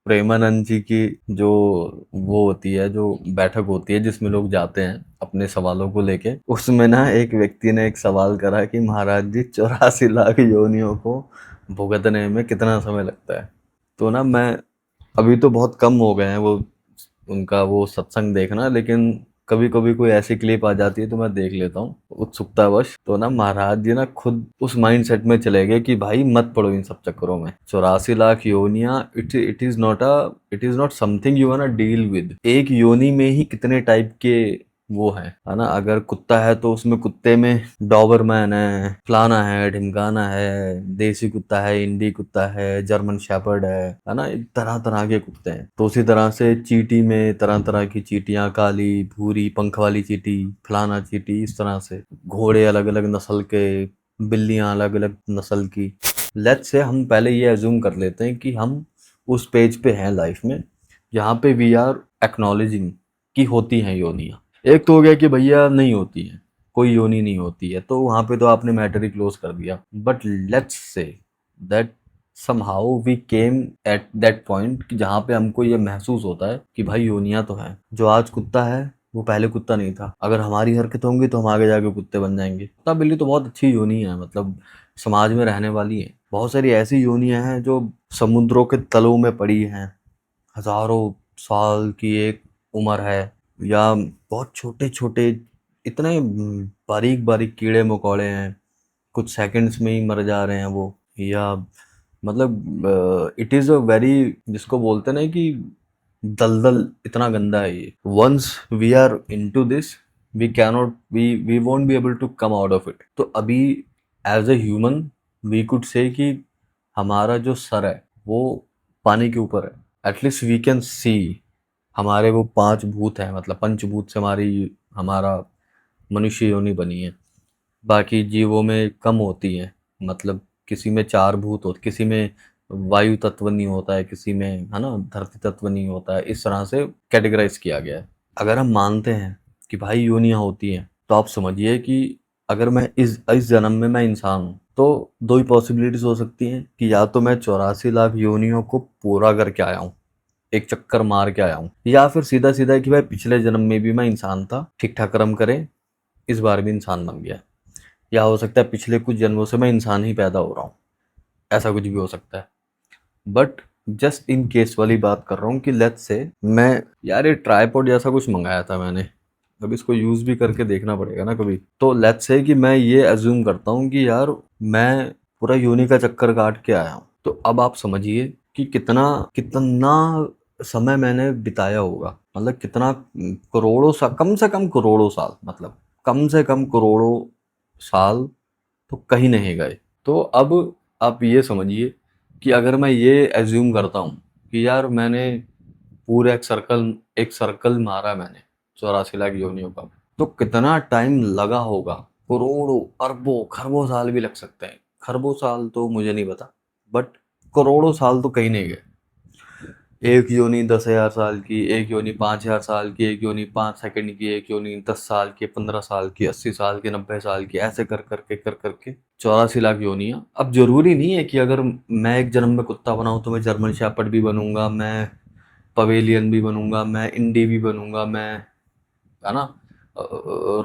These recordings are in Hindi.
प्रेमानंद जी की जो वो होती है, जो बैठक होती है जिसमें लोग जाते हैं अपने सवालों को लेके, उसमें ना एक व्यक्ति ने एक सवाल करा कि महाराज जी 84 लाख योनियों को भुगतने में कितना समय लगता है। तो ना मैं, अभी तो बहुत कम हो गए हैं वो, उनका वो सत्संग देखना, लेकिन कभी कभी कोई ऐसी क्लिप आ जाती है तो मैं देख लेता हूँ उत्सुकतावश। तो ना महाराज जी ना खुद उस माइंड सेट में चले गए कि भाई मत पड़ो इन सब चक्करों में। 84 लाख योनिया, it is not something you want deal with. एक योनि में ही कितने टाइप के वो है ना। अगर कुत्ता है तो उसमें कुत्ते में डॉबरमैन है, फलाना है, ढिमकाना है, देसी कुत्ता है, इंडी कुत्ता है, जर्मन शेपर्ड है ना। तरह तरह के कुत्ते हैं। तो उसी तरह से चींटी में तरह तरह की चींटियां, काली, भूरी, पंख वाली चींटी, फलाना चींटी, इस तरह से घोड़े अलग अलग नस्ल के, बिल्लियां अलग अलग नस्ल की। लेट्स से हम पहले ये एज्यूम कर लेते हैं कि हम उस पेज पे हैं लाइफ में जहाँ पे वी आर एक्नॉलेजिंग कि होती हैं योनियां। एक तो हो गया कि भैया नहीं होती है, कोई योनि नहीं होती है, तो वहां पे तो आपने मैटर ही क्लोज कर दिया। But let's say that somehow we came at that point कि जहाँ पे हमको ये महसूस होता है कि भाई योनियां तो हैं। जो आज कुत्ता है वो पहले कुत्ता नहीं था। अगर हमारी हरकत होंगी तो हम आगे जाके कुत्ते बन जाएंगे। कुत्ता बिल्ली तो बहुत अच्छी योनि है, मतलब समाज में रहने वाली है। बहुत सारी ऐसी योनियां हैं जो समुद्रों के तलों में पड़ी हैं, हजारों साल की एक उम्र है। या बहुत छोटे छोटे, इतने बारीक बारीक कीड़े मकोड़े हैं, कुछ सेकंड्स में ही मर जा रहे हैं वो। या मतलब इट इज अ वेरी, जिसको बोलते हैं ना कि दलदल इतना गंदा है ये। Once we are into this, we won't be able to come out of it. तो अभी as a human we could say कि हमारा जो सर है वो पानी के ऊपर है। At least we can see. हमारे वो 5 भूत हैं, मतलब पंचभूत से हमारा मनुष्य योनि बनी है। बाकी जीवों में कम होती है, मतलब किसी में 4 भूत होते, किसी में वायु तत्व नहीं होता है, किसी में है ना धरती तत्व नहीं होता है। इस तरह से कैटेगराइज किया गया है। अगर हम मानते हैं कि भाई योनियां होती हैं, तो आप समझिए कि अगर मैं इस जन्म में मैं इंसान हूँ, तो दो ही पॉसिबिलिटीज हो सकती हैं कि या तो मैं 84 लाख योनियों को पूरा करके आया हूँ, एक चक्कर मार के आया हूँ, या फिर सीधा सीधा कि भाई पिछले जन्म में भी मैं इंसान था, ठीक ठाक कर्म करे, इस बार भी इंसान बन गया। या हो सकता है पिछले कुछ जन्मों से मैं इंसान ही पैदा हो रहा हूँ, ऐसा कुछ भी हो सकता है। बट जस्ट इन केस वाली बात कर रहा हूँ कि लेट्स से मैं, यार ये ट्राइपॉड जैसा कुछ मंगाया था मैंने, अब इसको यूज भी करके देखना पड़ेगा ना कभी। तो लेट्स से कि मैं ये अज्यूम करता हूँ कि यार मैं पूरा यूनि का चक्कर काट के आया हूँ। तो अब आप समझिए कि कितना कितना समय मैंने बिताया होगा, मतलब कितना करोड़ों साल, कम से कम करोड़ों साल, मतलब कम से कम करोड़ों साल तो कहीं नहीं गए। तो अब आप ये समझिए कि अगर मैं ये एज्यूम करता हूँ कि यार मैंने पूरा एक सर्कल मारा मैंने 84 लाख योनियों का, तो कितना टाइम लगा होगा। करोड़ों, अरबों, खरबों साल भी लग सकते हैं। खरबों साल तो मुझे नहीं पता, बट करोड़ों साल तो कहीं नहीं गए। एक योनि 10,000 साल की, एक योनि 5,000 साल की, एक योनि 5 सेकंड की, एक योनि 10 साल की, 15 साल की, 80 साल की, 90 साल की, ऐसे कर करके 84 लाख योनियां। अब जरूरी नहीं है कि अगर मैं एक जन्म में कुत्ता बनाऊं तो मैं जर्मन शेपर्ड भी बनूंगा, मैं पवेलियन भी बनूंगा, मैं इंडी भी बनूंगा, मैं है ना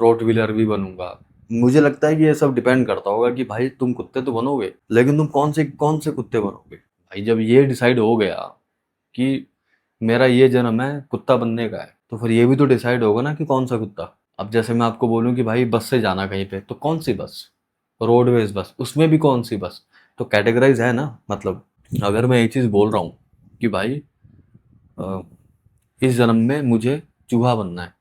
रोटविलर भी बनूंगा। मुझे लगता है कि ये सब डिपेंड करता होगा कि भाई तुम कुत्ते तो बनोगे, लेकिन तुम कौन से कुत्ते बनोगे। भाई जब ये डिसाइड हो गया कि मेरा ये जन्म है कुत्ता बनने का है, तो फिर ये भी तो डिसाइड होगा ना कि कौन सा कुत्ता। अब जैसे मैं आपको बोलूं कि भाई बस से जाना कहीं पे, तो कौन सी बस, रोडवेज बस, उसमें भी कौन सी बस। तो कैटेगराइज है ना। मतलब अगर मैं ये चीज़ बोल रहा हूँ कि भाई अ, इस जन्म में मुझे चूहा बनना है,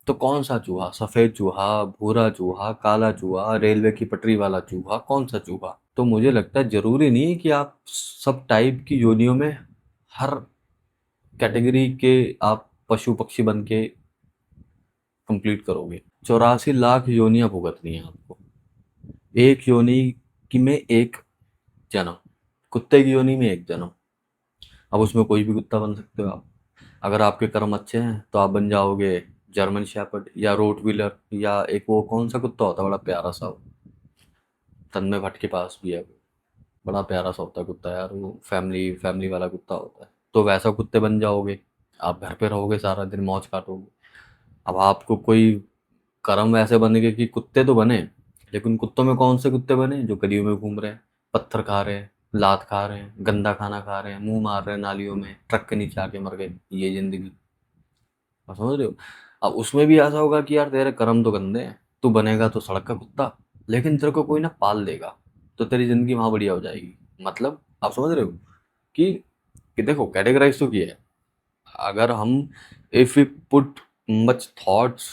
तो कौन सा चूहा, सफेद चूहा, भूरा चूहा, काला चूहा, रेलवे की पटरी वाला चूहा, कौन सा चूहा। तो मुझे लगता है जरूरी नहीं है कि आप सब टाइप की योनियों में, हर कैटेगरी के आप पशु पक्षी बन के कंप्लीट करोगे। 84 लाख योनियां भुगतनी है आपको। एक योनि की में एक जन्म, कुत्ते की योनि में एक जन्म। अब उसमें कोई भी कुत्ता बन सकते हो आप। अगर आपके कर्म अच्छे हैं तो आप बन जाओगे जर्मन शेपर्ड या रोटवीलर, या एक वो कौन सा कुत्ता होता है बड़ा प्यारा सा, तन्मय भट्ट के पास भी है, बड़ा प्यारा सा होता है कुत्ता यार, वो फैमिली फैमिली वाला कुत्ता होता है। तो वैसा कुत्ते बन जाओगे, आप घर पे रहोगे सारा दिन मौज काटोगे। अब आपको कोई कर्म वैसे बनेंगे कि कुत्ते तो बने, लेकिन कुत्तों में कौन से कुत्ते बने जो गलियों में घूम रहे हैं, पत्थर खा रहे हैं, लात खा रहे हैं, गंदा खाना खा रहे हैं, मुंह मार रहे हैं नालियों में, ट्रक के नीचे आके मर गए। ये जिंदगी, आप समझ रहे हो? अब उसमें भी ऐसा होगा कि यार तेरे कर्म तो गंदे हैं, तू बनेगा तो सड़क का कुत्ता, लेकिन तेरे को कोई ना पाल देगा, तो तेरी जिंदगी वहां बढ़िया हो जाएगी। मतलब आप समझ रहे हो कि, देखो कैटेगराइज तो किया है। अगर हम, if we put much thoughts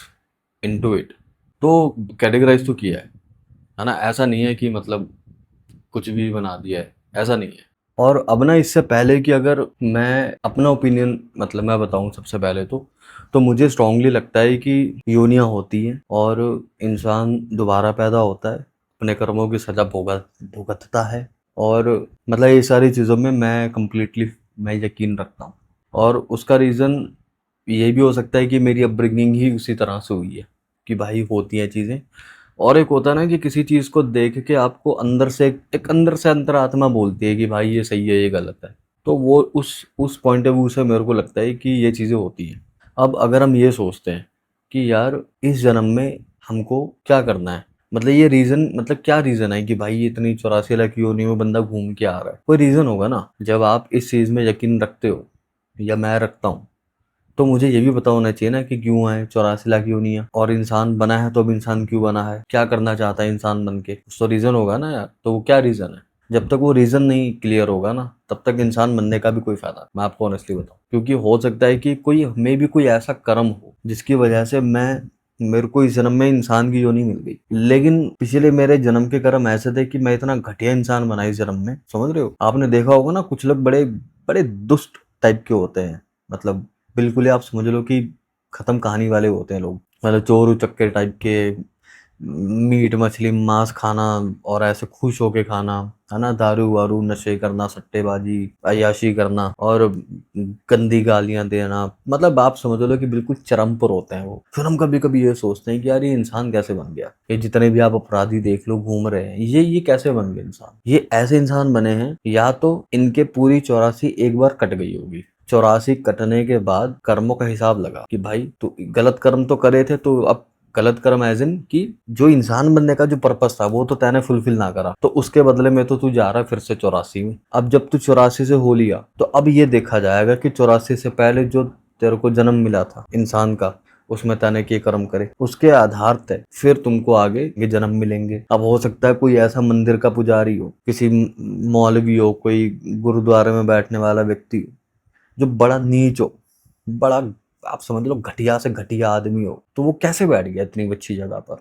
into it, तो कैटेगराइज तो किया है ना? ऐसा नहीं है कि मतलब कुछ भी बना दिया है, ऐसा नहीं है। और अब ना इससे पहले कि अगर मैं अपना ओपिनियन मतलब मैं बताऊं, सबसे पहले तो मुझे स्ट्रांगली लगता है कि योनियां होती हैं और इंसान दोबारा पैदा होता है, अपने कर्मों की सजा भुगतता है। और मतलब ये सारी चीज़ों में मैं कंप्लीटली मैं यकीन रखता हूँ। और उसका रीज़न ये भी हो सकता है कि मेरी अपब्रिंगिंग ही उसी तरह से हुई है कि भाई होती हैं चीज़ें। और एक होता है ना कि किसी चीज़ को देख के आपको अंदर से एक अंदर से अंतरात्मा बोलती है कि भाई ये सही है, ये गलत है। तो वो उस पॉइंट ऑफ व्यू से मेरे को लगता है कि ये चीज़ें होती हैं। अब अगर हम ये सोचते हैं कि यार इस जन्म में हमको क्या करना है, मतलब ये रीज़न, मतलब क्या रीज़न है कि भाई ये इतनी 84 लाख योनियों में बंदा घूम के आ रहा है, कोई रीज़न होगा ना। जब आप इस चीज़ में यकीन रखते हो या मैं रखता हूँ, तो मुझे ये भी पता होना चाहिए ना कि क्यों है 84 लाख योनियां, और इंसान बना है तो अब इंसान क्यों बना है, क्या करना चाहता है इंसान बन के, कुछ तो रीजन होगा ना यार। तो वो क्या रीजन है? जब तक वो रीजन नहीं क्लियर होगा ना, तब तक इंसान बनने का भी कोई फायदा नहीं। मैं आपको ऑनेस्टली बताऊं, क्योंकि हो सकता है कि कोई मे भी कोई ऐसा कर्म हो जिसकी वजह से मेरे को इस जन्म में इंसान की योनि मिल गई, लेकिन पिछले मेरे जन्म के कर्म ऐसे थे कि मैं इतना घटिया इंसान बना इस जन्म में। समझ रहे हो? आपने देखा होगा ना, कुछ लोग बड़े बड़े दुष्ट टाइप के होते हैं, मतलब बिल्कुल ही आप समझ लो कि खत्म कहानी वाले होते हैं लोग, मतलब चोर उचक्के टाइप के, मीट मछली मांस खाना और ऐसे खुश होके खाना, है ना, दारू वारू नशे करना, सट्टेबाजी अय्याशी करना और गंदी गालियां देना। मतलब आप समझ लो कि बिल्कुल चरम पर होते हैं वो। फिर हम कभी कभी ये सोचते हैं कि यार ये इंसान कैसे बन गया, ये जितने भी आप अपराधी देख लो घूम रहे हैं, ये कैसे बन गए इंसान? ये ऐसे इंसान बने हैं या तो इनके पूरी 84 एक बार कट गई होगी, 84 कटने के बाद कर्मों का हिसाब लगा कि भाई तू गलत कर्म तो करे थे, तो अब गलत कर्म एज इन कि जो इंसान बनने का जो पर्पस था वो तो तैने फुलफिल ना करा, तो उसके बदले में तो तू जा रहा है फिर से 84 में। अब जब तू 84 से हो लिया, तो अब ये देखा जाएगा कि 84 से पहले जो तेरे को जन्म मिला था इंसान का, उसमें तैने के कर्म करे, उसके आधार तय फिर तुमको आगे ये जन्म मिलेंगे। अब हो सकता है कोई ऐसा मंदिर का पुजारी हो, किसी मौलवी हो, कोई गुरुद्वारे में बैठने वाला व्यक्ति हो जो बड़ा नीच हो, बड़ा आप समझ लो घटिया से घटिया आदमी हो, तो वो कैसे बैठ गया इतनी अच्छी जगह पर?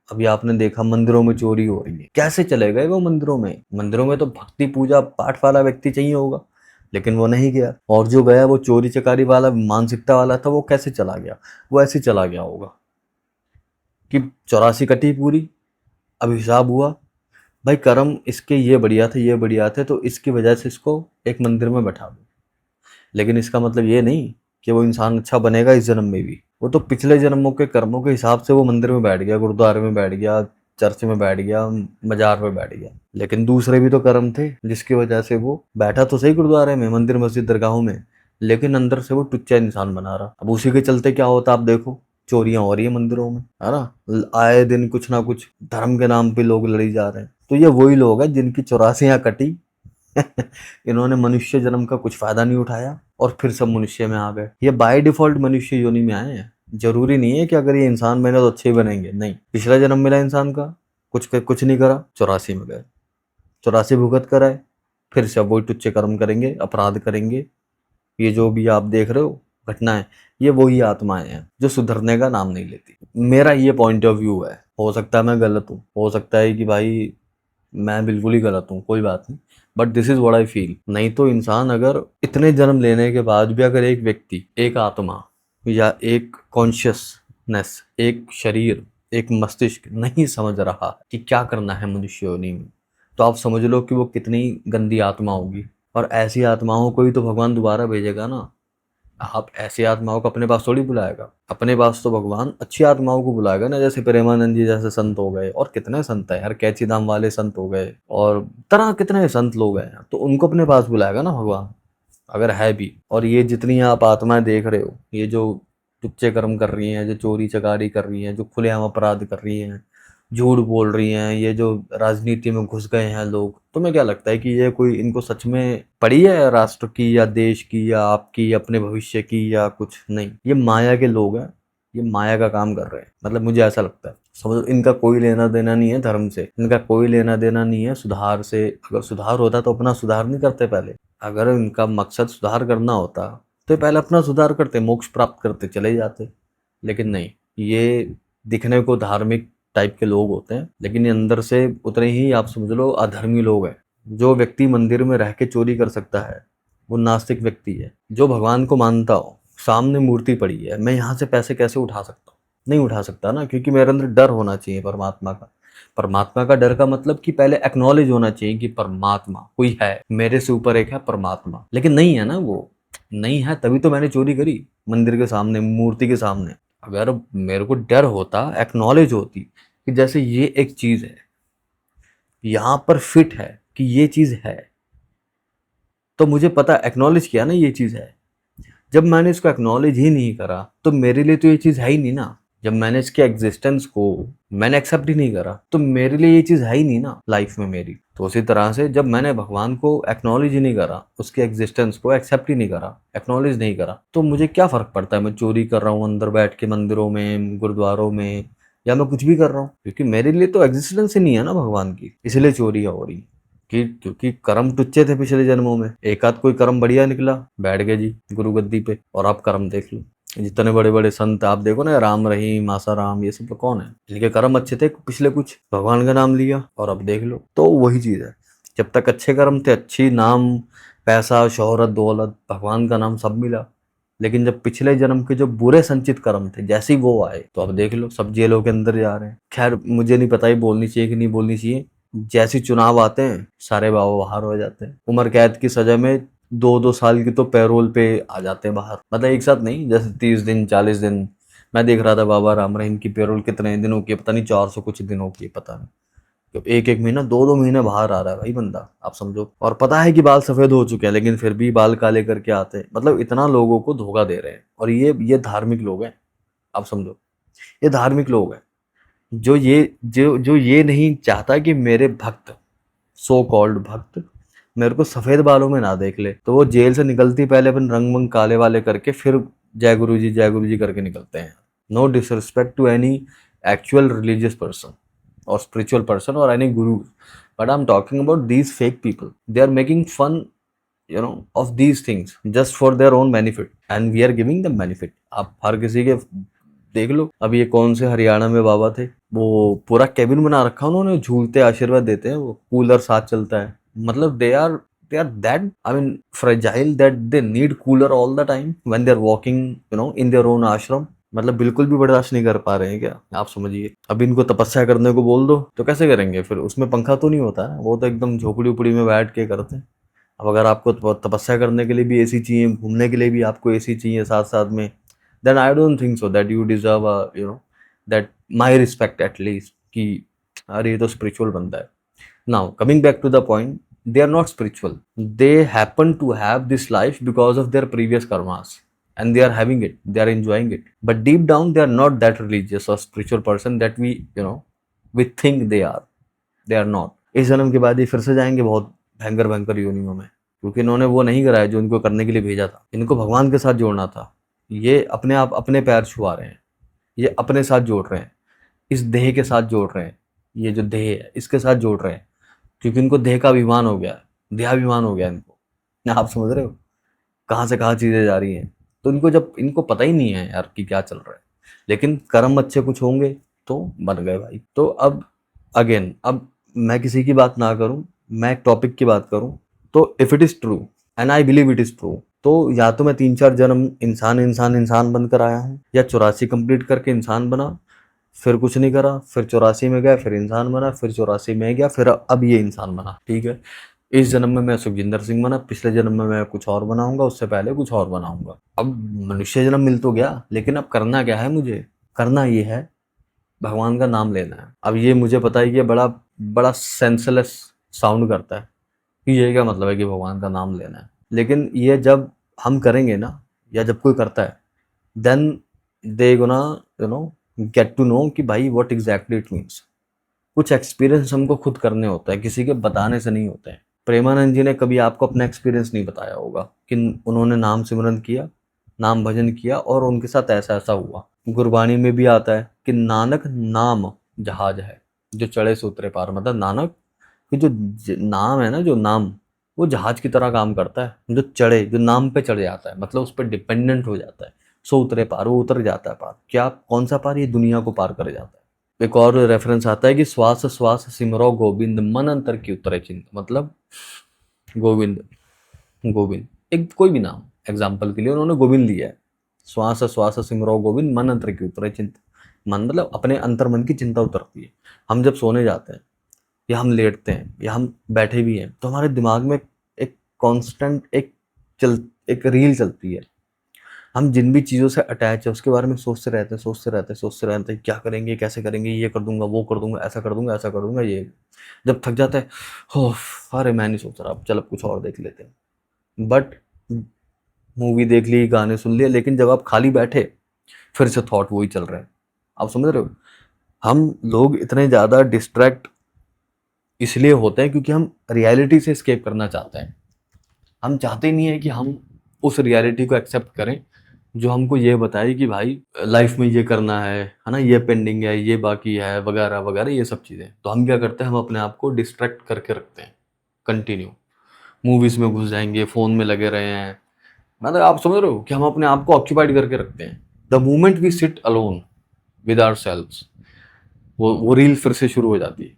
अभी आपने देखा मंदिरों में चोरी हो रही है, कैसे चले गए वो मंदिरों में? मंदिरों में तो भक्ति पूजा पाठ वाला व्यक्ति चाहिए होगा, लेकिन वो नहीं गया। और जो गया वो चोरी चकारी वाला मानसिकता वाला था, वो कैसे चला गया? वो ऐसे चला गया होगा कि 84 कटी पूरी, अब हिसाब हुआ, भाई कर्म इसके ये बढ़िया थे, ये बढ़िया थे, तो इसकी वजह से इसको एक मंदिर में बैठा दो। लेकिन इसका मतलब ये नहीं कि वो इंसान अच्छा बनेगा इस जन्म में भी। वो तो पिछले जन्मों के कर्मों के हिसाब से वो मंदिर में बैठ गया, गुरुद्वारे में बैठ गया, चर्च में बैठ गया, मजार में बैठ गया। लेकिन दूसरे भी तो कर्म थे जिसकी वजह से वो बैठा तो सही गुरुद्वारे में, मंदिर मस्जिद दरगाहों में, लेकिन अंदर से वो टुच्चा इंसान बना रहा। अब उसी के चलते क्या होता आप देखो, चोरियां हो रही है मंदिरों में, है ना, आए दिन कुछ ना कुछ धर्म के नाम पे लोग लड़ी जा रहे हैं। तो ये वही लोग हैं जिनकी 84 कटी इन्होंने मनुष्य जन्म का कुछ फायदा नहीं उठाया और फिर सब मनुष्य में आ गए। ये बाय डिफॉल्ट मनुष्य योनि में आए हैं। जरूरी नहीं है कि अगर ये इंसान बने तो अच्छे ही बनेंगे, नहीं। पिछला जन्म मिला इंसान का, कुछ नहीं करा, 84 में गए, 84 भुगत कर आए, फिर से वही टुच्चे कर्म करेंगे, अपराध करेंगे। ये जो भी आप देख रहे हो घटनाएं, ये वही आत्माएं हैं जो सुधरने का नाम नहीं लेती। मेरा ये पॉइंट ऑफ व्यू है, हो सकता है मैं गलत हूँ, हो सकता है कि भाई मैं बिल्कुल ही गलत हूँ, कोई बात नहीं, but this is what I feel. नहीं तो इंसान अगर इतने जन्म लेने के बाद भी अगर एक व्यक्ति, एक आत्मा या एक कॉन्शियसनेस, एक शरीर, एक मस्तिष्क नहीं समझ रहा कि क्या करना है मनुष्य योनि में, तो आप समझ लो कि वो कितनी गंदी आत्मा होगी। और ऐसी आत्माओं को ही तो भगवान दोबारा भेजेगा ना। आप ऐसी आत्माओं को अपने पास थोड़ी बुलाएगा, अपने पास तो भगवान अच्छी आत्माओं को बुलाएगा ना, जैसे प्रेमानंद जी जैसे संत हो गए, और कितने संत है यार, कैची धाम वाले संत हो गए, और तरह कितने संत लोग हैं, तो उनको अपने पास बुलाएगा ना भगवान। अगर है भी, और ये जितनी आप आत्माएं देख रहे हो, ये जो टुच्चे कर्म कर रही हैं, जो चोरी चकारी कर रही हैं, जो खुलेआम अपराध कर रही हैं, झूठ बोल रही हैं, ये जो राजनीति में घुस गए हैं लोग, तुम्हें क्या लगता है कि ये कोई इनको सच में पड़ी है राष्ट्र की या देश की या आपकी अपने भविष्य की या कुछ नहीं? ये माया के लोग हैं, ये माया का काम कर रहे हैं। मतलब मुझे ऐसा लगता है, समझो इनका कोई लेना देना नहीं है धर्म से, इनका कोई लेना देना नहीं है सुधार से। अगर सुधार होता तो अपना सुधार नहीं करते पहले? अगर इनका मकसद सुधार करना होता तो पहले अपना सुधार करते, मोक्ष प्राप्त करते, चले जाते। लेकिन नहीं, ये दिखने को धार्मिक टाइप के लोग होते हैं, लेकिन ये अंदर से उतने ही, आप समझ लो, अधर्मी लोग हैं। जो व्यक्ति मंदिर में रह के चोरी कर सकता है वो नास्तिक व्यक्ति है। जो भगवान को मानता हो, सामने मूर्ति पड़ी है, मैं यहाँ से पैसे कैसे उठा सकता हूँ? नहीं उठा सकता ना, क्योंकि मेरे अंदर डर होना चाहिए परमात्मा का। परमात्मा का डर का मतलब कि पहले एक्नॉलेज होना चाहिए कि परमात्मा कोई है, मेरे से ऊपर एक है परमात्मा। लेकिन नहीं है ना, वो नहीं है, तभी तो मैंने चोरी करी मंदिर के सामने, मूर्ति के सामने। अगर मेरे को डर होता, एक्नॉलेज होती कि जैसे ये एक चीज है, यहां पर फिट है कि ये चीज है, तो मुझे पता, एक्नॉलेज किया ना ये चीज है। जब मैंने इसको एक्नॉलेज ही नहीं करा तो मेरे लिए तो ये चीज है ही नहीं ना। जब मैंने इसके एग्जिस्टेंस को मैंने एक्सेप्ट ही नहीं करा तो मेरे लिए ये चीज है ही नहीं ना लाइफ में मेरी। तो उसी तरह से जब मैंने भगवान को एक्नॉलेज ही नहीं करा, उसके एग्जिस्टेंस को एक्सेप्ट ही नहीं करा, एक्नॉलेज नहीं करा, तो मुझे क्या फर्क पड़ता है मैं चोरी कर रहा हूँ अंदर बैठ के मंदिरों में, गुरुद्वारों में, या मैं कुछ भी कर रहा हूँ? क्योंकि मेरे लिए तो एग्जिस्टेंस ही नहीं है ना भगवान की, इसलिए चोरी हो रही। कि क्योंकि कर्म टुच्चे थे पिछले जन्मों में, एक आध कोई कर्म बढ़िया निकला, बैठ गए जी गुरु गद्दी पे। और आप कर्म देख लो, जितने बड़े बड़े संत आप देखो ना, राम रहीम, आसाराम, ये सब लोग कौन है? इनके कर्म अच्छे थे पिछले, कुछ भगवान का नाम लिया और अब देख लो। तो वही चीज है, जब तक अच्छे कर्म थे, अच्छी नाम, पैसा, शोहरत, दौलत, भगवान का नाम सब मिला। लेकिन जब पिछले जन्म के जो बुरे संचित कर्म थे, जैसे ही वो आए, तो अब देख लो सब जेलों के अंदर जा रहे हैं। खैर मुझे नहीं पता ये बोलनी चाहिए कि नहीं बोलनी चाहिए। जैसे चुनाव आते हैं सारे बाबा बाहर हो जाते हैं, उम्र कैद की सजा में 2-2 साल की तो पैरोल पे आ जाते हैं बाहर। मतलब एक साथ नहीं, जैसे 30 दिन 40 दिन। मैं देख रहा था बाबा राम रहीम की पैरोल कितने दिनों की, पता नहीं 400 कुछ दिनों की, पता नहीं। तो एक एक महीना, 2-2 महीने बाहर आ रहा है भाई बंदा, आप समझो। और पता है कि बाल सफेद हो चुके हैं, लेकिन फिर भी बाल काले करके आते हैं। मतलब इतना लोगों को धोखा दे रहे हैं, और ये धार्मिक लोग हैं, आप समझो। ये धार्मिक लोग हैं जो ये नहीं चाहता कि मेरे भक्त, सो कॉल्ड भक्त, मेरे को सफेद बालों में ना देख ले। तो वो जेल से निकलती पहले अपन रंग वंग काले वाले करके फिर जय गुरु जी करके निकलते हैं। No disrespect to any actual religious person or spiritual person or any guru, but I'm talking about these fake people. They are making fun, of these things just for their own benefit, and we are giving them benefit. आप हर किसी के देख लो। अब ये कौन से हरियाणा में बाबा थे, वो पूरा केबिन बना रखा उन्होंने, झूलते आशीर्वाद देते हैं, वो कूलर साथ चलता है। मतलब they are that, I mean, fragile that they need cooler all the time when they are walking, in their own ashram. मतलब बिल्कुल भी बर्दाश्त नहीं कर पा रहे हैं क्या, आप समझिए। अब इनको तपस्या करने को बोल दो तो कैसे करेंगे फिर? उसमें पंखा तो नहीं होता है, वो तो एकदम झोपड़ी उपड़ी में बैठ के करते हैं। अब अगर आपको तपस्या करने के लिए भी एसी चाहिए, घूमने के लिए भी आपको एसी चाहिए साथ साथ में, then I don't think so that you deserve that my respect at least, कि अरे ये तो स्पिरिचुअल बंदा है। Now coming back to the point, they are not spiritual. They happen to have this life because of their previous karmas, and they are having it, they are enjoying it, but deep down they are not that religious or spiritual person that we think they are. They are not. इस जन्म के बाद ये फिर से जाएंगे बहुत भयंकर भयंकर योनियों में, क्योंकि इन्होंने वो नहीं कराया जो इनको करने के लिए भेजा था। इनको भगवान के साथ जोड़ना था। ये अपने आप अपने पैर छुआ रहे हैं, ये अपने साथ जोड़ रहे हैं, इस देह के साथ जोड़ रहे हैं, ये जो देह है इसके साथ जोड़ रहे हैं, क्योंकि इनको देह का अभिमान हो गया, देहाभिमान हो गया इनको। आप समझ रहे हो कहाँ से कहाँ चीजें जा रही हैं? तो इनको पता ही नहीं है यार कि क्या चल रहा है। लेकिन कर्म अच्छे कुछ होंगे तो बन गए भाई। तो अब अगेन, अब मैं किसी की बात ना करूं, मैं एक टॉपिक की बात करूं। तो if it is true and I believe it is true, तो या तो मैं 3-4 जन्म इंसान बनकर आया हूँ, या 84 कंप्लीट करके इंसान बना, फिर कुछ नहीं करा, फिर 84 में गया, फिर इंसान बना, फिर 84 में गया, फिर अब ये इंसान बना। ठीक है, इस जन्म में मैं सुखजिंदर सिंह बना, पिछले जन्म में मैं कुछ और बनाऊंगा, उससे पहले कुछ और बनाऊंगा। अब मनुष्य जन्म मिल तो गया, लेकिन अब करना क्या है? मुझे करना ये है, भगवान का नाम लेना है। अब ये मुझे पता है कि बड़ा बड़ा सेंसलेस साउंड करता है कि ये क्या मतलब है कि भगवान का नाम लेना है। लेकिन ये जब हम करेंगे ना, या जब कोई करता है, then they gonna get to know कि भाई व्हाट एग्जैक्टली इट मीन्स। कुछ एक्सपीरियंस हमको खुद करने होता है, किसी के बताने से नहीं होते हैं। प्रेमानंद जी ने कभी आपको अपना एक्सपीरियंस नहीं बताया होगा कि उन्होंने नाम सिमरन किया, नाम भजन किया और उनके साथ ऐसा ऐसा हुआ। गुरबाणी में भी आता है कि नानक नाम जहाज है जो चढ़े से उतरे पार। मतलब नानक कि जो नाम है ना, जो नाम, वो जहाज की तरह काम करता है। जो चढ़े, जो नाम पे चढ़ जाता है, मतलब उस पर डिपेंडेंट हो जाता है, सो उतरे पार, वो उतर जाता है पार। क्या, कौन सा पार? ये दुनिया को पार कर जाता है। एक और रेफरेंस आता है कि श्वास श्वास सिमरो गोविंद, मन अंतर की उतरे चिंत। मतलब गोविंद, गोविंद एक कोई भी नाम, एग्जाम्पल के लिए उन्होंने गोविंद लिया है। श्वास श्वास सिमरो गोविंद, मन अंतर की उतरे चिंत। मन मतलब अपने अंतर मन की चिंता उतरती है। हम जब सोने जाते हैं, या हम लेटते हैं, या हम बैठे भी हैं, तो हमारे दिमाग में एक कांस्टेंट एक रील चलती है। हम जिन भी चीज़ों से अटैच है उसके बारे में सोचते रहते हैं, सोचते रहते हैं, सोचते रहते हैं, क्या करेंगे, कैसे करेंगे, ये कर दूंगा, वो कर दूंगा, ऐसा कर दूंगा, ऐसा कर दूंगा। ये जब थक जाता है, हो, अरे मैं नहीं सोच रहा, अब चल अब कुछ और देख लेते हैं। बट मूवी देख ली, गाने सुन लिए, लेकिन जब आप खाली बैठे, फिर से थॉट वही चल रहे हैं। आप समझ रहे हो? हम लोग इतने ज़्यादा डिस्ट्रैक्ट इसलिए होते हैं क्योंकि हम रियलिटी से एस्केप करना चाहते हैं। हम चाहते नहीं है कि हम उस रियलिटी को एक्सेप्ट करें जो हमको ये बताए कि भाई लाइफ में ये करना है ना, ये पेंडिंग है, ये बाकी है, वगैरह वगैरह, ये सब चीज़ें। तो हम क्या करते हैं, हम अपने आप को डिस्ट्रैक्ट करके रखते हैं कंटिन्यू। मूवीज़ में घुस जाएंगे, फ़ोन में लगे रहे हैं। मतलब आप समझ रहे हो कि हम अपने आप को ऑक्यूपाइड करके रखते हैं। The moment we sit alone with our selves, वो रील फिर से शुरू हो जाती है।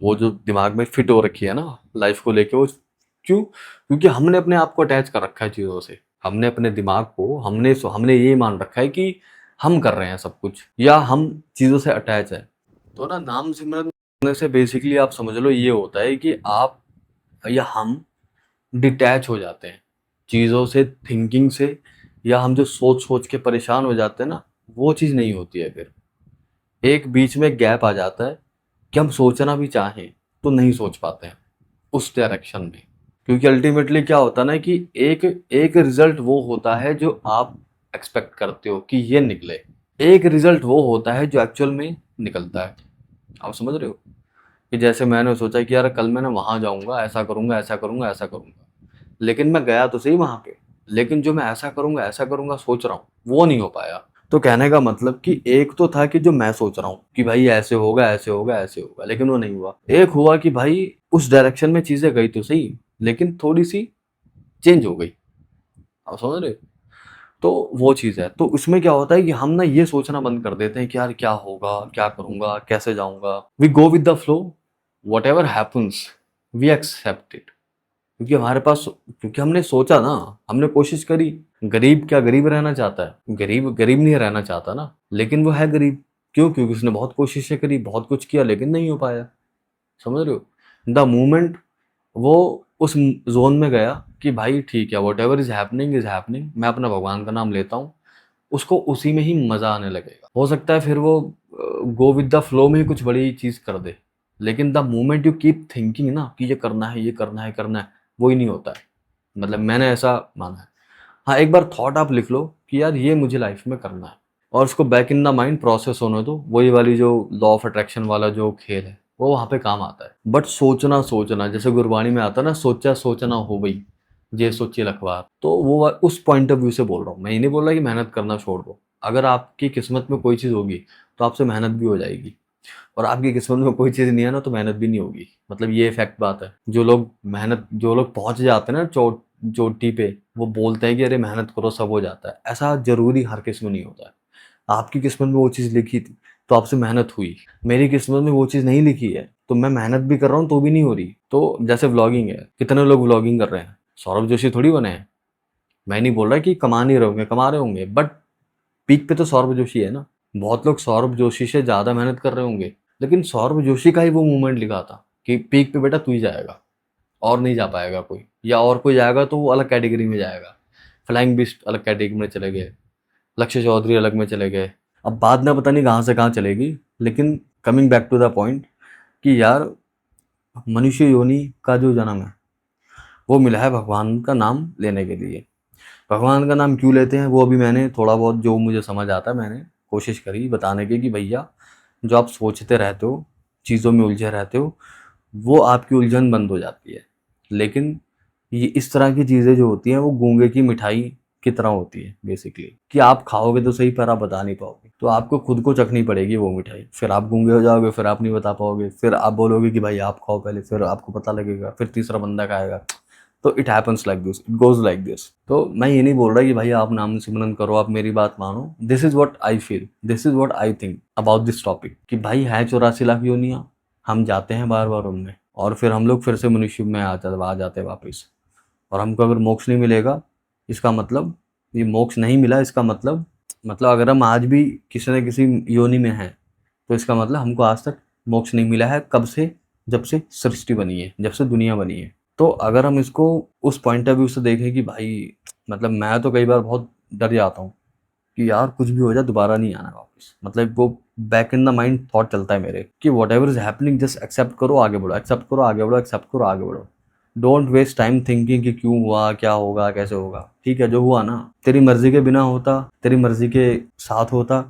वो जो दिमाग में फिट हो रखी है ना लाइफ को लेके, वो क्यों? क्योंकि हमने अपने आप को अटैच कर रखा है चीज़ों से। हमने अपने दिमाग को, हमने ये मान रखा है कि हम कर रहे हैं सब कुछ, या हम चीज़ों से अटैच है। तो ना, नाम सिमरन करने से बेसिकली आप समझ लो ये होता है कि आप या हम डिटैच हो जाते हैं चीज़ों से, थिंकिंग से। या हम जो सोच सोच के परेशान हो जाते हैं ना, वो चीज़ नहीं होती है। फिर एक बीच में गैप आ जाता है कि हम सोचना भी चाहें तो नहीं सोच पाते हैं उस डायरेक्शन में। क्योंकि अल्टीमेटली क्या होता है ना कि एक एक रिजल्ट वो होता है जो आप एक्सपेक्ट करते हो कि ये निकले, एक रिजल्ट वो होता है जो एक्चुअल में निकलता है। आप समझ रहे हो? कि जैसे मैंने सोचा कि यार कल मैं ना वहाँ जाऊँगा, ऐसा करूँगा, ऐसा करूँगा, ऐसा करूँगा, लेकिन मैं गया तो सही वहाँ पे, लेकिन जो मैं ऐसा करूँगा सोच रहा हूँ, वो नहीं हो पाया। तो कहने का मतलब कि एक तो था कि जो मैं सोच रहा हूँ कि भाई ऐसे होगा, ऐसे होगा, ऐसे होगा, लेकिन वो नहीं हुआ। एक हुआ कि भाई उस डायरेक्शन में चीज़ें गई तो सही, लेकिन थोड़ी सी चेंज हो गई। आप समझ रहे हो? तो वो चीज़ है। तो उसमें क्या होता है कि हम ना ये सोचना बंद कर देते हैं कि यार क्या होगा, क्या करूँगा, कैसे जाऊँगा। We go with the flow, whatever happens we accept it. क्योंकि हमारे पास, क्योंकि हमने सोचा ना, हमने कोशिश करी। गरीब क्या गरीब रहना चाहता है? गरीब गरीब नहीं रहना चाहता ना, लेकिन वो है गरीब। क्यों? क्योंकि उसने बहुत कोशिशें करी, बहुत कुछ किया, लेकिन नहीं हो पाया। समझ रहे हो? द मोमेंट वो उस जोन में गया कि भाई ठीक है, वॉट एवर इज हैपनिंग, मैं अपना भगवान का नाम लेता हूँ, उसको उसी में ही मजा आने लगेगा। हो सकता है फिर वो गो विद द फ्लो में ही कुछ बड़ी चीज कर दे, लेकिन the moment you keep thinking ना कि ये करना है, ये करना है, करना है, वो ही नहीं होता है। मतलब मैंने ऐसा माना है। हाँ, एक बार थॉट आप लिख लो कि यार ये मुझे लाइफ में करना है, और उसको back in the mind process होने दो। वही वाली जो लॉ ऑफ अट्रैक्शन वाला जो खेल है, वो वहाँ पे काम आता है। बट सोचना सोचना, जैसे गुरबाणी में आता है ना, सोचा सोचना हो गई जे सोची लखवार। तो वो उस पॉइंट ऑफ व्यू से बोल रहा हूँ। मैं ये नहीं बोल रहा कि मेहनत करना छोड़ दो। अगर आपकी किस्मत में कोई चीज़ होगी तो आपसे मेहनत भी हो जाएगी, और आपकी किस्मत में कोई चीज़ नहीं है ना, तो मेहनत भी नहीं होगी। मतलब ये फैक्ट बात है। जो लोग पहुंच जाते हैं ना चोटी पे, वो बोलते हैं कि अरे मेहनत करो सब हो जाता है। ऐसा जरूरी हर किस्म में नहीं होता है। आपकी किस्मत में वो चीज़ लिखी थी तो आपसे मेहनत हुई, मेरी किस्मत में वो चीज़ नहीं लिखी है तो मैं मेहनत भी कर रहा हूँ तो भी नहीं हो रही। तो जैसे व्लॉगिंग है, कितने लोग व्लॉगिंग कर रहे हैं? सौरभ जोशी थोड़ी बने हैं। मैं नहीं बोल रहा कि कमा नहीं रहे होंगे, कमा रहे होंगे, बट पीक पे तो सौरभ जोशी है ना। बहुत लोग सौरभ जोशी से ज़्यादा मेहनत कर रहे होंगे, लेकिन सौरभ जोशी का ही वो मूवमेंट लिखा था कि पीक पे बेटा तू ही जाएगा, और नहीं जा पाएगा कोई, या और कोई जाएगा तो वो अलग कैटेगरी में जाएगा। फ्लाइंग बिस्ट अलग कैटेगरी में चले गए, लक्ष्य चौधरी अलग में चले गए। अब बात ना पता नहीं कहाँ से कहाँ चलेगी, लेकिन coming back to the point कि यार मनुष्य योनि का जो जन्म है वो मिला है भगवान का नाम लेने के लिए। भगवान का नाम क्यों लेते हैं वो अभी मैंने थोड़ा बहुत जो मुझे समझ आता है मैंने कोशिश करी बताने की, कि भैया जो आप सोचते रहते हो, चीज़ों में उलझे रहते हो, वो आपकी उलझन बंद हो जाती है। लेकिन ये इस तरह की चीज़ें जो होती हैं वो गूंगे की मिठाई की तरह होती है बेसिकली, कि आप खाओगे तो सही पर आप बता नहीं पाओगे, तो आपको खुद को चखनी पड़ेगी वो मिठाई, फिर आप गूंगे हो जाओगे, फिर आप नहीं बता पाओगे, फिर आप बोलोगे कि भाई आप खाओ पहले, फिर आपको पता लगेगा, फिर तीसरा बंदा खाएगा। तो it happens like this, it goes like this. तो मैं ये नहीं बोल रहा कि भाई आप नाम सिमरन करो, आप मेरी बात मानो। This is what I feel, this is what I think about this topic, कि भाई है 84 लाख योनियां, हम जाते हैं बार बार उनमें, और फिर हम लोग फिर से मनुष्य में आ जाते हैं वापस। और हमको अगर मोक्ष नहीं मिलेगा, इसका मतलब ये मोक्ष नहीं मिला, इसका मतलब अगर हम आज भी किसी न किसी योनि में हैं, तो इसका मतलब हमको आज तक मोक्ष नहीं मिला है। कब से? जब से सृष्टि बनी है, जब से दुनिया बनी है। तो अगर हम इसको उस पॉइंट ऑफ व्यू से देखें कि भाई मतलब मैं तो कई बार बहुत डर जाता हूँ कि यार कुछ भी हो जाए दोबारा नहीं आना वापस। मतलब वो back in the mind thought चलता है मेरे कि whatever is happening just accept करो, आगे बढ़ो, एक्सेप्ट करो, आगे बढ़ो, एक्सेप्ट करो, आगे बढ़ो। डोंट वेस्ट टाइम थिंकिंग कि क्यों हुआ, क्या होगा, कैसे होगा। ठीक है, जो हुआ ना, तेरी मर्जी के बिना होता, तेरी मर्जी के साथ होता,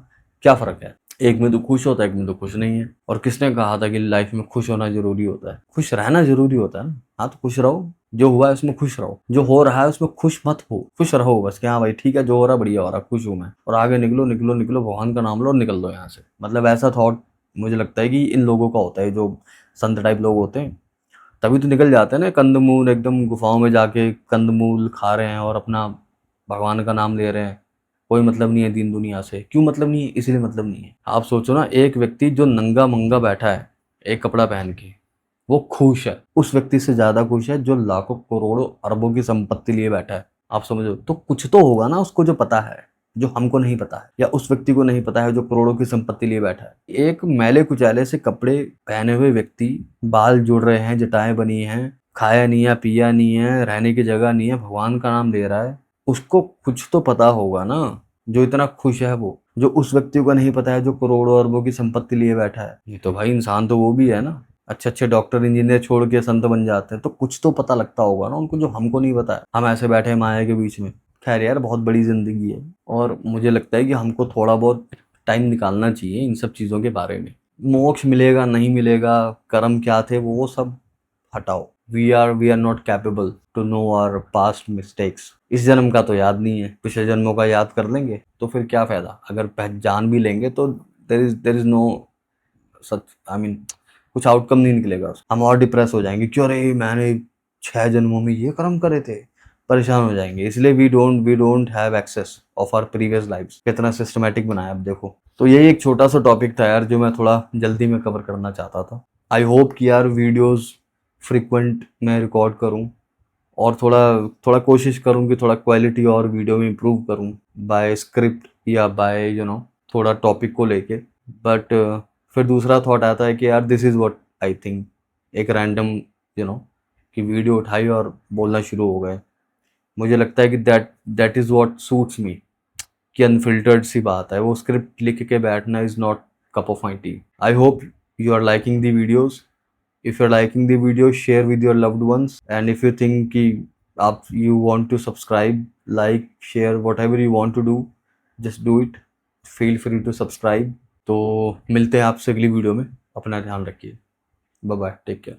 क्या फर्क है? एक में तो खुश होता है, एक में तो खुश नहीं है। और किसने कहा था कि लाइफ में खुश होना जरूरी होता है? खुश रहना जरूरी होता है ना। हाँ तो खुश रहो, जो हुआ है उसमें खुश रहो, जो हो रहा है उसमें खुश मत हो, खुश रहो बस कि हाँ भाई ठीक है, जो हो रहा है बढ़िया हो रहा है, खुश हूँ मैं, और आगे निकलो निकलो निकलो, भगवान का नाम लो और निकल दो यहाँ से। मतलब ऐसा थॉट मुझे लगता है कि इन लोगों का होता है, जो संत टाइप लोग होते हैं, तभी तो निकल जाते हैं ना। कंदमूल एकदम गुफाओं में जाके कंदमूल खा रहे हैं और अपना भगवान का नाम ले रहे हैं। कोई मतलब नहीं है दीन दुनिया से। क्यों मतलब नहीं है? इसलिए मतलब नहीं है। आप सोचो ना, एक व्यक्ति जो नंगा मंगा बैठा है एक कपड़ा पहन के, वो खुश है, उस व्यक्ति से ज्यादा खुश है जो लाखों करोड़ों अरबों की संपत्ति लिए बैठा है। आप समझो, तो कुछ तो होगा ना उसको जो पता है, जो हमको नहीं पता है, या उस व्यक्ति को नहीं पता है जो करोड़ों की संपत्ति लिए बैठा है। एक मैले कुचैले से कपड़े पहने हुए व्यक्ति, बाल जुड़ रहे हैं, जटाएं बनी हैं, खाया नहीं है, पिया नहीं है, रहने की जगह नहीं है, भगवान का नाम ले रहा है, उसको कुछ तो पता होगा ना। जो इतना खुश है वो, जो उस व्यक्ति को नहीं पता है जो करोड़ों अरबों की संपत्ति लिए बैठा है। ये तो भाई इंसान तो वो भी है ना। अच्छे अच्छे डॉक्टर इंजीनियर छोड़ के संत बन जाते हैं, तो कुछ तो पता लगता होगा ना उनको जो हमको नहीं पता है। हम ऐसे बैठे हैं माया के बीच में। खैर यार, बहुत बड़ी जिंदगी है, और मुझे लगता है कि हमको थोड़ा बहुत टाइम निकालना चाहिए इन सब चीज़ों के बारे में। मोक्ष मिलेगा नहीं मिलेगा, कर्म क्या थे, वो सब हटाओ। We are not capable to know our past mistakes. इस जन्म का तो याद नहीं है, पिछले जन्मों का याद कर लेंगे तो फिर क्या फायदा। अगर पहचान भी लेंगे तो there is no such, I mean कुछ आउटकम नहीं निकलेगा। हम और डिप्रेस हो जाएंगे, क्यों रे मैंने 6 जन्मों में ये कर्म करे थे, परेशान हो जाएंगे। इसलिए we don't have access of our previous lifes. कितना सिस्टमेटिक बनाया अब देखो। तो यही एक छोटा सा टॉपिक था यार, जो मैं थोड़ा जल्दी में कवर करना चाहता था। आई होप कि यार वीडियोस फ्रिक्वेंट मैं रिकॉर्ड करूं, और थोड़ा थोड़ा कोशिश करूं कि थोड़ा क्वालिटी और वीडियो में इम्प्रूव करूं, बाय स्क्रिप्ट या बाय थोड़ा टॉपिक को लेके। बट फिर दूसरा थॉट आता है कि यार this is what I think. एक रैंडम कि वीडियो उठाई और बोलना शुरू हो गए। मुझे लगता है कि that is what suits me, कि अनफिल्टर्ड सी बात है। वो स्क्रिप्ट लिख के बैठना is not cup of my T. I hope you are liking the videos. If you're liking the video, share with your loved ones. And if you think कि आप you want to subscribe, like, share, whatever you want to do, just do it. Feel free to subscribe. तो मिलते हैं आपसे अगली वीडियो में। अपना ध्यान रखिए। Bye bye, take care.